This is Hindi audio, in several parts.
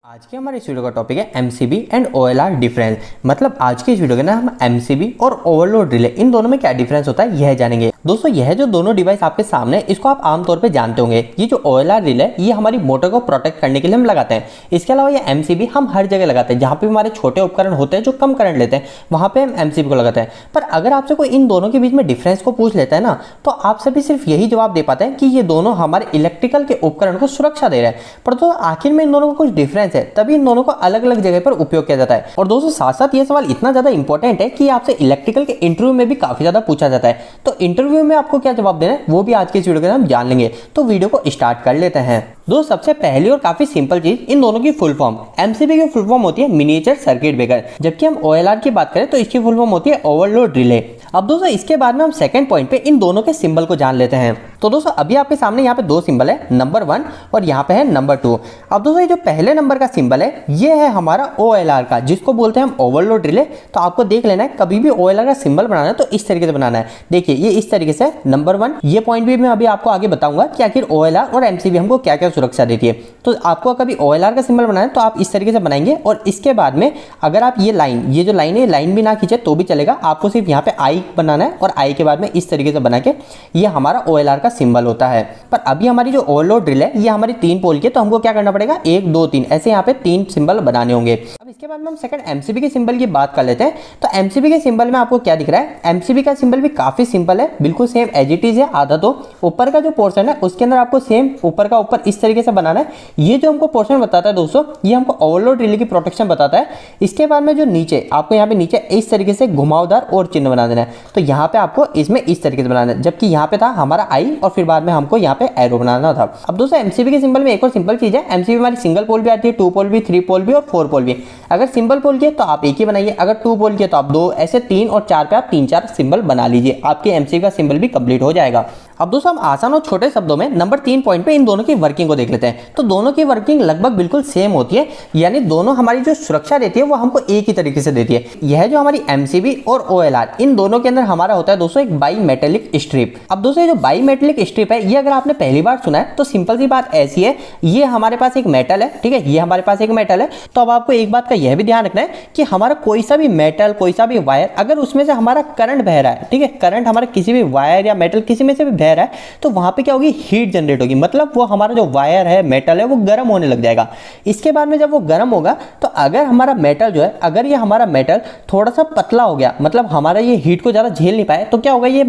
आज के हमारे इस वीडियो का टॉपिक है एमसीबी एंड ओएलआर डिफरेंस। मतलब आज के इस वीडियो के ना हम एमसीबी और ओवरलोड रिले इन दोनों में क्या डिफरेंस होता है यह जानेंगे। दोस्तों यह जो दोनों डिवाइस आपके सामने इसको आप आमतौर पे जानते होंगे। ये जो ओएलआर रिले ये हमारी मोटर को प्रोटेक्ट करने के लिए हम लगाते हैं। इसके अलावा ये एमसीबी हम हर जगह लगाते हैं, जहाँ पे हमारे छोटे उपकरण होते हैं जो कम करंट लेते हैं वहाँ पे हम एमसीबी को लगाते हैं। पर अगर आपसे कोई इन दोनों के बीच में डिफरेंस को पूछ लेता है ना, तो आप सभी सिर्फ यही जवाब दे पाते हैं कि ये दोनों हमारे इलेक्ट्रिकल के उपकरण को सुरक्षा दे रहे हैं। पर तो आखिर में इन दोनों का कुछ डिफरेंस है, तभी इन दोनों को अलग अलग जगह पर उपयोग किया जाता है। और दोस्तों साथ साथ ये सवाल इतना ज्यादा इंपॉर्टेंट है कि आपसे इलेक्ट्रिकल के इंटरव्यू में भी काफी ज्यादा पूछा जाता है। तो इंटरव्यू में आपको क्या जवाब देना है वो भी आज के इस वीडियो के हम जान लेंगे। तो वीडियो को स्टार्ट कर लेते हैं। दोस्तों सबसे पहली और काफी सिंपल चीज, इन दोनों की फुल फॉर्म। एमसीबी की फुल फॉर्म होती है मिनिएचर सर्किट ब्रेकर, जबकि हम ओएलआर की बात करें तो इसकी फुल फॉर्म होती है ओवरलोड रिले। अब दोस्तों इसके बाद में हम सेकंड पॉइंट पे इन दोनों के सिंबल को जान लेते हैं। तो दोस्तों अभी आपके सामने यहाँ पे दो सिंबल है, नंबर 1 और यहाँ पे है नंबर 2। अब दोस्तों ये जो पहले नंबर का सिंबल है ये है हमारा ओएलआर का, जिसको बोलते हैं हम ओवरलोड रिले। तो आपको देख लेना है, कभी भी ओएलआर का सिंबल बनाना है तो इस तरीके से बनाना है। देखिए ये इस तरीके से नंबर 1। ये पॉइंट भी मैं अभी आपको आगे बताऊंगा कि आखिर ओएलआर और एमसीबी हमको क्या क्या सुरक्षा देती है। तो आपको कभी ओएलआर का सिंबल बनाना है तो आप इस तरीके से बनाएंगे, और इसके बाद में अगर आप ये जो लाइन है लाइन भी ना खींचे तो भी चलेगा। आपको सिर्फ यहाँ पे आई बनाना है और आई के बाद में इस तरीके से बना के ये हमारा ओएलआर का सिंबल होता है। पर अभी हमारी जो ओवरलोड रिले ये हमारी 3 पोल की, तो हमको क्या करना पड़ेगा 1 2 3 ऐसे यहाँ पे 3 सिंबल बनाने होंगे। अब इसके बाद में हम सेकंड एमसीबी के सिंबल की बात कर लेते हैं। तो एमसीबी के सिंबल में आपको क्या दिख रहा है, एमसीबी का सिंबल भी काफी सिंपल है, बिल्कुल सेम एज इट इज है। आधा तो ऊपर का जो पोर्शन है उसके अंदर आपको सेम ऊपर का ऊपर इस तरीके से बनाना है। ये जो हमको पोर्शन बताता है दोस्तों, ये हमको ओवरलोड रिले की प्रोटेक्शन बताता है। इसके बाद में जो नीचे आपको यहाँ पे नीचे इस तरीके से घुमावदार और चिन्ह बना देना है। तो यहाँ पे आपको इसमें इस तरीके से बनाना है, जबकि यहाँ पे था हमारा आई और फिर बाद में हमको यहाँ पे एरो बनाना था। अब दोस्तों एमसीबी के सिंबल में एक और सिंपल चीज है, एमसीबी हमारी सिंगल पोल भी आती है, 2 पोल भी, 3 पोल भी और 4 पोल भी। अगर सिंगल पोल की है तो आप एक ही बनाइए, अगर 2 पोल की है तो आप 2, ऐसे 3 और 4 पे आप 3-4 सिंबल बना लीजिए, आपके एमसीबी का सिंबल भी कंप्लीट हो जाएगा। अब दोस्तों हम आसान और छोटे शब्दों में नंबर 3 पॉइंट पे इन दोनों की वर्किंग को देख लेते हैं। तो दोनों की वर्किंग लगभग बिल्कुल सेम होती है, यानी दोनों हमारी जो सुरक्षा देती है वो हमको एक ही तरीके से देती है। यह जो हमारी एमसीबी और ओएलआर इन दोनों के अंदर हमारा होता है दोस्तों एक बाई मेटेलिक स्ट्रिप। अब दोस्तों ये जो बाई मेटेलिक स्ट्रिप है ये अगर आपने पहली बार सुना है तो सिंपल सी बात ऐसी है, ये हमारे पास एक मेटल है, ठीक है, ये हमारे पास एक मेटल है। तो अब आपको एक बात का यह भी ध्यान रखना है कि हमारा कोई सा भी मेटल, कोई सा भी वायर, अगर उसमें से हमारा करंट बह रहा है, ठीक है, करंट हमारे किसी भी वायर या मेटल किसी में से भी बह रहा है, तो वहां पे क्या होगी, हीट जनरेट होगी। मतलब वो हमारा जो वायर है, मेटल है, वो गर्म होने लग जाएगा। इसके बाद में जब वो गर्म होगा तो अगर हमारा मेटल जो है, अगर ये हमारा मेटल थोड़ा सा पतला हो गया, मतलब हमारा ये हीट को ज्यादा झेल नहीं पाए, तो क्या होगा, ये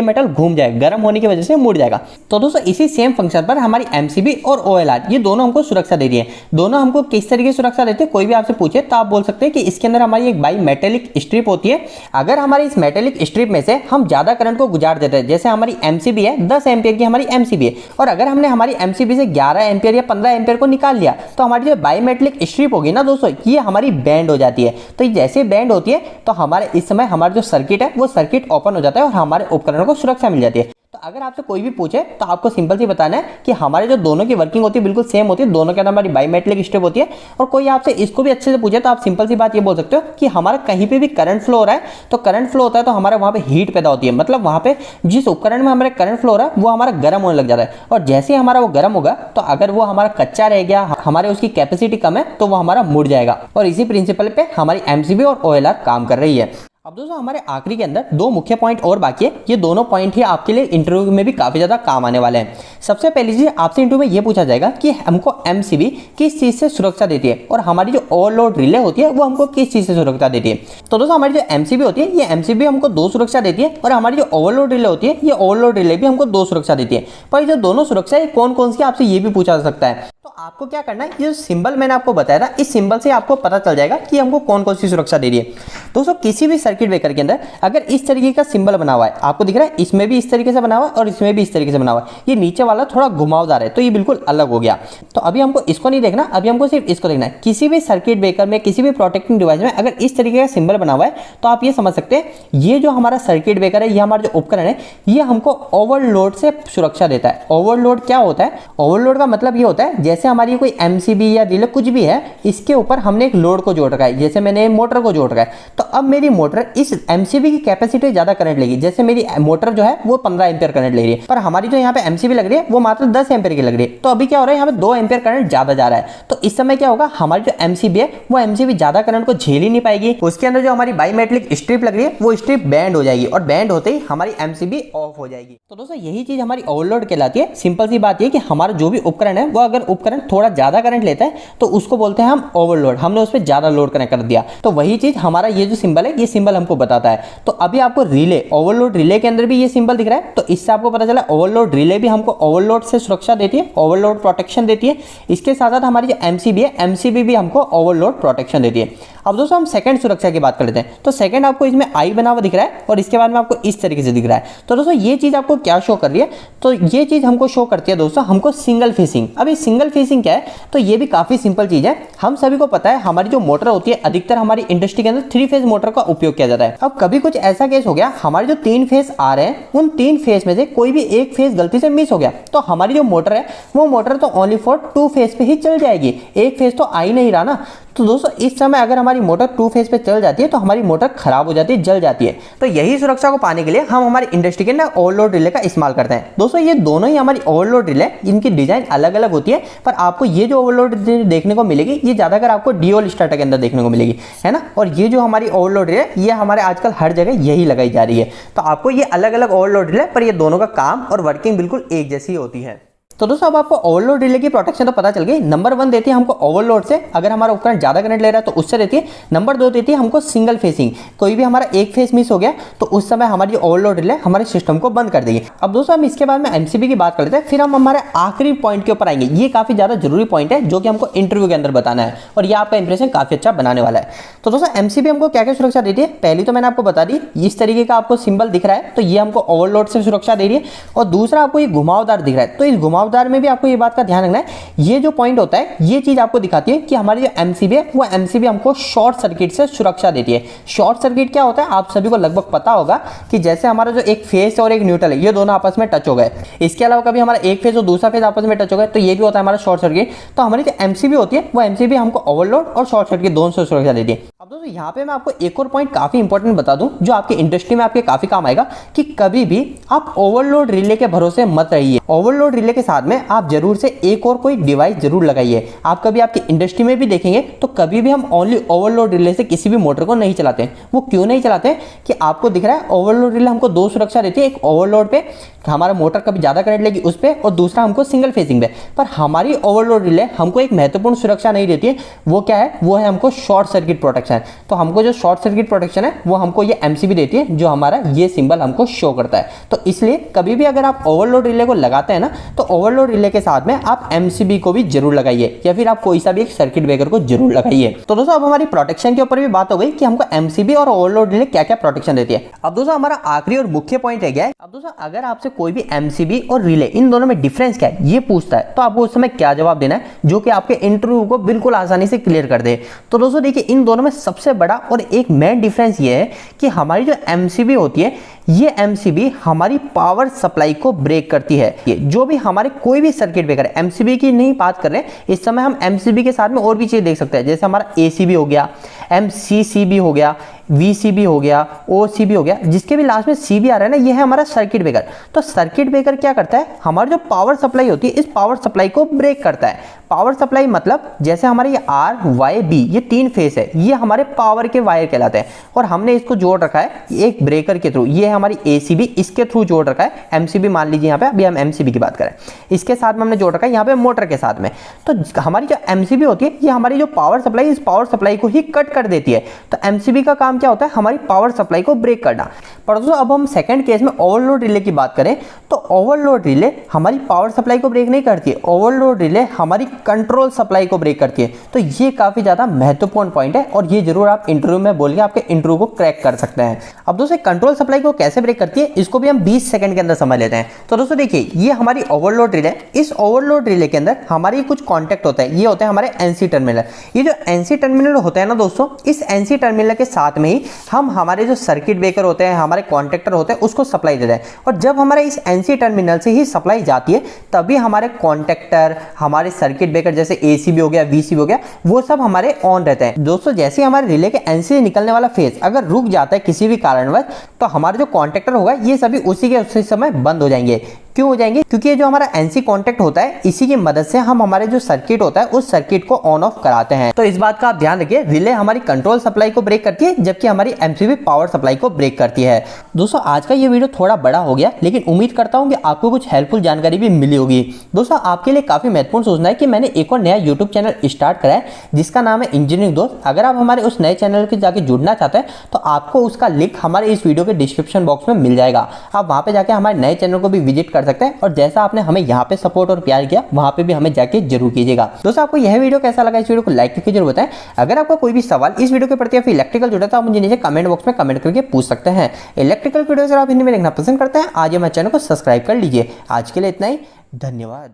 मेटल घूम जाएगा, गर्म होने की वजह से मुड़ जाएगा। तो दोस्तों इसी सेम फंक्शन पर हमारी एमसीबी और ओएलआर ये दोनों हमको सुरक्षा दे रही है। दोनों हमको किस तरीके से सुरक्षा देती है, कोई भी आपसे पूछे तो आप बोल सकते हैं कि इसके अंदर हमारी एक बाई मेटेलिक स्ट्रिप होती है। अगर हमारी इस मेटेलिक स्ट्रिप में से हम ज्यादा करंट को गुजार देते हैं, जैसे हमारी एमसीबी है 10 एम्पियर की हमारी एमसीबी है, और अगर हमने हमारी एमसीबी से 11 एम्पियर या 15 एम्पियर को निकाल लिया, तो हमारी जो बाई मेटेलिक स्ट्रिप होगी ना दोस्तों, ये हमारी बैंड हो जाती है। तो जैसे बैंड होती है तो हमारे इस समय हमारा जो सर्किट है वो सर्किट ओपन हो जाता है और हमारे उपकरणों को सुरक्षा मिल जाती है। तो अगर आपसे कोई भी पूछे तो आपको सिंपल सी बताना है कि हमारे जो दोनों की वर्किंग होती है बिल्कुल सेम होती है, दोनों के अंदर हमारी बाई मेटेलिक स्ट्रिप होती है। और कोई आपसे इसको भी अच्छे से पूछे तो आप सिंपल सी बात ये बोल सकते हो कि हमारा कहीं पे भी करंट फ्लो हो रहा है, तो करंट फ्लो होता है तो हमारे वहां पे हीट पैदा होती है। मतलब वहां पे जिस उपकरण में हमारे करंट फ्लो हो रहा है वो हमारा गर्म होने लग जाता है, और जैसे ही हमारा वो गर्म होगा तो अगर वो हमारा कच्चा रह गया, हमारे उसकी कैपेसिटी कम है, तो वो हमारा मुड़ जाएगा। और इसी प्रिंसिपल पे हमारी एमसीबी और ओएलआर काम कर रही है। अब दोस्तों हमारे आखिरी के अंदर 2 मुख्य पॉइंट और बाकी है। ये दोनों पॉइंट ही आपके लिए इंटरव्यू में भी काफी ज्यादा काम आने वाले हैं। सबसे पहली चीज आपसे इंटरव्यू में ये पूछा जाएगा कि हमको एमसीबी किस चीज से सुरक्षा देती है, और हमारी जो ओवरलोड रिले होती है वो हमको किस चीज से सुरक्षा देती है। तो दोस्तों हमारी जो एमसीबी होती है ये एमसीबी हमको 2 सुरक्षा देती है, और हमारी जो ओवरलोड रिले होती है ये ओवरलोड रिले भी हमको 2 सुरक्षा देती है। पर जो दोनों सुरक्षा है कौन कौन सी, आपसे ये भी पूछा जा सकता है। तो आपको क्या करना है, ये जो सिंबल मैंने आपको बताया था, इस सिंबल से आपको पता चल जाएगा कि हमको कौन कौन सी सुरक्षा दे रही है। दोस्तों किसी भी सर्किट ब्रेकर के अंदर अगर इस तरीके का सिंबल बना हुआ है, आपको दिख रहा है, इसमें भी इस तरीके से बना हुआ है और इसमें भी इस तरीके से बना हुआ है, ये नीचे वाला थोड़ा घुमावदार है, तो ये बिल्कुल अलग हो गया। तो अभी हमको इसको नहीं देखना, अभी हमको सिर्फ इसको देखना है। किसी भी सर्किट ब्रेकर में, किसी भी प्रोटेक्टिंग डिवाइस में अगर इस तरीके का सिंबल बना हुआ है तो आप ये समझ सकते हैं ये जो हमारा सर्किट ब्रेकर है, ये हमारा जो उपकरण है, ये हमको ओवरलोड से सुरक्षा देता है। ओवरलोड क्या होता है, ओवरलोड का मतलब ये होता है जैसे हमारी कोई एमसीबी या रिले कुछ भी है, इसके ऊपर हमने एक लोड को जोड़ रखा है, जैसे मैंने मोटर को जोड़ रखा है, तो तो अब मेरी मोटर इस एमसीबी की कैपेसिटी ज्यादा करंट लेगी। जैसे मेरी मोटर जो है वो 15 एम्पियर करंट ले रही है, पर हमारी जो यहाँ पे एमसीबी लग रही है वो मात्र 10 एम्पियर की लग रही है। तो अभी क्या हो रहा है, यहाँ पे 2 एम्पियर करंट ज्यादा जा रहा है। तो इस समय क्या होगा, हमारी जो एमसीबी है वो एमसीबी ज्यादा करंट को झेल ही नहीं पाएगी। उसके अंदर जो हमारी बाईमेटलिक स्ट्रिप लग रही है वो स्ट्रिप बैंड हो जाएगी, और बैंड होते ही हमारी एमसीबी ऑफ हो जाएगी। तो दोस्तों यही चीज हमारी ओवरलोड कहलाती है। सिंपल सी बात ये कि हमारा जो भी उपकरण है वो अगर उपकरण थोड़ा ज्यादा करंट लेता है तो उसको बोलते हैं हम ओवरलोड, हमने उस पर ज्यादा लोड कनेक्ट कर दिया। तो वही चीज हमारा ये जो सिंबल है, ये सिंबल हमको बताता है। तो अभी आपको रिले, ओवरलोड रिले के अंदर भी ये सिंबल दिख रहा है, तो इससे आपको पता चला ओवरलोड रिले भी हमको ओवरलोड से सुरक्षा देती है, ओवरलोड प्रोटेक्शन देती है। इसके साथ साथ हमारी जो एमसीबी है, एमसीबी भी हमको ओवरलोड प्रोटेक्शन देती है। अब दोस्तों हम सेकंड सुरक्षा की बात कर लेते हैं। तो सेकंड आपको इसमें आई बना हुआ दिख रहा है, और इसके बाद में आपको इस तरीके से दिख रहा है। तो दोस्तों ये चीज आपको क्या शो कर रही है, तो ये चीज हमको शो करती है दोस्तों हमको सिंगल फेसिंग। अब ये सिंगल फेसिंग क्या है, तो ये भी काफी सिंपल चीज है। हम सभी को पता है हमारी जो मोटर होती है, अधिकतर हमारी इंडस्ट्री के अंदर 3 फेज मोटर का उपयोग किया जाता है। अब कभी कुछ ऐसा केस हो गया, हमारे जो 3 फेज आ रहे हैं, उन 3 फेज में से कोई भी एक फेज गलती से मिस हो गया, तो हमारी जो मोटर है वो मोटर तो ओनली फॉर 2 फेज पे ही चल जाएगी, एक फेज तो आ ही नहीं रहा ना। तो दोस्तों इस समय अगर हमारी मोटर 2 फेज पे चल जाती है तो हमारी मोटर खराब हो जाती है, जल जाती है। तो यही सुरक्षा को पाने के लिए हम हमारी इंडस्ट्री के अंदर ओवरलोड रिले का इस्तेमाल करते हैं। दोस्तों ये दोनों ही हमारी ओवरलोड रिले, इनकी डिजाइन अलग अलग होती है, पर आपको ये जो ओवरलोड देखने को मिलेगी ये ज्यादातर आपको ड्यूल स्टार्टर के अंदर देखने को मिलेगी, है ना। और ये जो हमारी ओवरलोड रिले, ये हमारे आजकल हर जगह यही लगाई जा रही है। तो आपको ये अलग अलग ओवरलोड रिले, पर ये दोनों का काम और वर्किंग बिल्कुल एक जैसी होती है। तो दोस्तों अब आपको ओवरलोड रिले की प्रोटेक्शन तो पता चल गई। नंबर 1 देती है हमको ओवरलोड से, अगर हमारा उपकरण ज्यादा करंट ले रहा है तो उससे देती है। नंबर 2 देती है हमको सिंगल फेसिंग, कोई भी हमारा एक फेस मिस हो गया तो उस समय हमारी ओवरलोड रिले हमारे सिस्टम को बंद कर देगी। अब दोस्तों हम इसके बाद में एमसीबी की बात कर लेते हैं, फिर हम हमारे आखिरी पॉइंट के ऊपर आएंगे। ये काफी ज्यादा जरूरी पॉइंट है जो कि हमको इंटरव्यू के अंदर बताना है, और ये आपका इंप्रेशन काफी अच्छा बनाने वाला है। तो दोस्तों एमसीबी हमको क्या क्या सुरक्षा देती है, पहली तो मैंने आपको बता दी, इस तरीके का आपको सिंबल दिख रहा है तो ये हमको ओवरलोड से सुरक्षा दे रही है। और दूसरा आपको ये घुमावदार दिख रहा है, तो इस घुमावदार में भी आपको ये का ध्यान रखना है। ये जो पॉइंट होता है ये चीज आपको दिखाती है कि हमारी जो एमसीबी है वो एमसीबी हमको शॉर्ट सर्किट से सुरक्षा देती है। शॉर्ट सर्किट क्या होता है आप सभी को लगभग पता होगा कि जैसे हमारा जो एक फेस और एक न्यूट्रल है ये दोनों आपस में टच हो गए, इसके अलावा कभी हमारा एक फेस और दूसरा फेस आपस में टच हो गए तो ये भी होता है हमारा शॉर्ट सर्किट। तो हमारी जो एमसीबी होती है वो एमसीबी हमको ओवरलोड और शॉर्ट सर्किट दोनों से सुरक्षा देती है। अब दोस्तों यहाँ पे मैं आपको एक और पॉइंट काफी इंपॉर्टेंट बता दूं जो आपकी इंडस्ट्री में आपके काफी काम आएगा, कि कभी भी आप ओवरलोड रिले के भरोसे मत रहिए। ओवरलोड रिले के साथ में आप जरूर से एक और कोई डिवाइस जरूर लगाइए। आप कभी आपकी इंडस्ट्री में भी देखेंगे तो कभी भी हम ओनली ओवरलोड रिले से किसी भी मोटर को नहीं चलाते हैं। वो क्यों नहीं चलाते हैं कि आपको दिख रहा है ओवरलोड रिले हमको 2 सुरक्षा देती है, एक ओवरलोड पे हमारा मोटर कभी ज्यादा करंट लेगी उस पे, और दूसरा हमको सिंगल फेसिंग पे। पर हमारी ओवरलोड रिले हमको एक महत्वपूर्ण सुरक्षा नहीं देती है, वो क्या है, वो है हमको शॉर्ट सर्किट प्रोटेक्शन। तो हमको जो शॉर्ट सर्किट प्रोटेक्शन है वो हमको ये एमसीबी देती है, जो हमारा ये सिंबल हमको शो करता है। तो इसलिए कभी भी अगर आप ओवरलोड रिले को लगाते हैं ना तो ओवरलोड रिले के साथ में आप एमसीबी को भी जरूर लगाइए, या फिर आप कोई सा भी एक सर्किट ब्रेकर को जरूर लगाइए। तो दोस्तों अब हमारी प्रोटेक्शन के ऊपर भी बात हो गई कि हमको एमसीबी और ओवरलोड रिले क्या क्या प्रोटेक्शन देती है। अब दोस्तों हमारा आखिरी और मुख्य पॉइंट रह गया है। अब दोस्तों अगर आपसे कोई भी एमसीबी और रिले इन दोनों में डिफरेंस क्या है ये पूछता है तो आपको उस समय क्या जवाब देना है जो कि आपके इंटरव्यू को बिल्कुल आसानी से क्लियर कर दे। तो दोस्तों देखिए इन दोनों में सबसे बड़ा और एक मेन डिफरेंस ये है कि हमारी जो एमसीबी होती है ये एमसीबी हमारी पावर सप्लाई को ब्रेक करती है। ये जो भी हमारे कोई भी सर्किट ब्रेकर है, एमसीबी की नहीं बात कर रहे हैं इस समय, हम एमसीबी के साथ में और भी चीज देख सकते हैं, जैसे हमारा एसीबी हो गया, एमसीसीबी हो गया, वीसीबी हो गया, ओसीबी हो गया, जिसके भी लास्ट में सीबी आ रहा है ना, ये है हमारा सर्किट ब्रेकर। तो सर्किट ब्रेकर क्या करता है, हमारी जो पावर सप्लाई होती है इस पावर सप्लाई को ब्रेक करता है। पावर सप्लाई मतलब जैसे हमारे ये आर वाई बी ये 3 फेस है, ये हमारे पावर के वायर कहलाते हैं, और हमने इसको जोड़ रखा है एक ब्रेकर के थ्रू, ये हमारी एसीबी इसके थ्रू जोड़ रखा है। एमसीबी मान लीजिए यहाँ पे, अभी हम एमसीबी की बात करें, इसके साथ में हमने जोड़ रखा है यहाँ पे मोटर के साथ में। तो हमारी जो एमसीबी होती है ये हमारी जो पावर सप्लाई, इस पावर सप्लाई को ही कट कर देती है। तो एमसीबी का काम क्या होता है, हमारी पावर सप्लाई को ब्रेक करना। पर दोस्तों अब हम सेकंड केस में ओवरलोड रिले की बात करें तो ओवरलोड रिले हमारी पावर सप्लाई को ब्रेक नहीं करती है, ओवरलोड रिले हमारी कंट्रोल सप्लाई को ब्रेक करती है। तो ये काफी ज्यादा महत्वपूर्ण पॉइंट है, और ये जरूर आप इंटरव्यू में बोल के आपके इंटरव्यू को क्रैक कर सकते हैं। अब दोस्तों कंट्रोल सप्लाई को कैसे ब्रेक करती है इसको भी हम 20 सेकंड के अंदर समझ लेते हैं। तो दोस्तों देखिए ये हमारी ओवरलोड रिले, इस ओवरलोड रिले के अंदर हमारी कुछ कॉन्टैक्ट होता है, ये होते हैं हमारे एनसी टर्मिनल। ये जो एनसी टर्मिनल होता है ना दोस्तों, इस एनसी टर्मिनल के साथ में ही हम हमारे जो सर्किट ब्रेकर होते हैं, हमारे कॉन्टेक्टर होते हैं, उसको सप्लाई देते हैं। और जब हमारे इस एनसी टर्मिनल से ही सप्लाई जाती है तभी हमारे कॉन्टेक्टर, हमारे सर्किट ब्रेकर जैसे एसीबी हो गया, वीसीबी हो गया, वो सब हमारे ऑन रहते हैं। दोस्तों जैसे हमारे रिले के एनसी से निकलने वाला फेज अगर रुक जाता है किसी भी कारणवश, तो हमारे जो कॉन्टेक्टर होगा ये सभी उसी के उसी समय बंद हो जाएंगे। क्यों हो जाएंगे? क्योंकि ये जो हमारा एनसी कॉन्टेक्ट होता है इसी की मदद से हम हमारे जो सर्किट होता है उस सर्किट को ऑन ऑफ कराते हैं। तो इस बात का आप ध्यान रखिए, रिले हमारी कंट्रोल सप्लाई को ब्रेक करती है जबकि हमारी एमसीबी पावर सप्लाई को ब्रेक करती है। दोस्तों आज का ये वीडियो थोड़ा बड़ा हो गया, लेकिन उम्मीद करता हूं कि आपको कुछ हेल्पफुल जानकारी भी मिली होगी। दोस्तों आपके लिए काफी महत्वपूर्ण सूचना है कि मैंने एक और नया यूट्यूब चैनल स्टार्ट करा है जिसका नाम है इंजीनियरिंग दोस्त। अगर आप हमारे उस नए चैनल के जाके जुड़ना चाहते हैं तो आपको उसका लिंक हमारे इस वीडियो के डिस्क्रिप्शन बॉक्स में मिल जाएगा। आप वहां पे जाके हमारे नए चैनल को भी विजिट कर सकते हैं और जैसा आपने हमें यहाँ पे सपोर्ट और प्यार किया वहां पे भी हमें जाके जरूर कीजिएगा। दोस्तों आपको यह वीडियो कैसा लगा, इस वीडियो को लाइक करके जरूर बताएं। अगर आपका कोई भी सवाल इस वीडियो के प्रति या फिर इलेक्ट्रिकल जुड़ा तो आप मुझे नीचे कमेंट बॉक्स में कमेंट करके पूछ सकते हैं। इलेक्ट्रिकल वीडियो अगर आप हिंदी में देखना पसंद करते हैं आज हमारे चैनल को सब्सक्राइब कर लीजिए। आज के लिए इतना ही, धन्यवाद।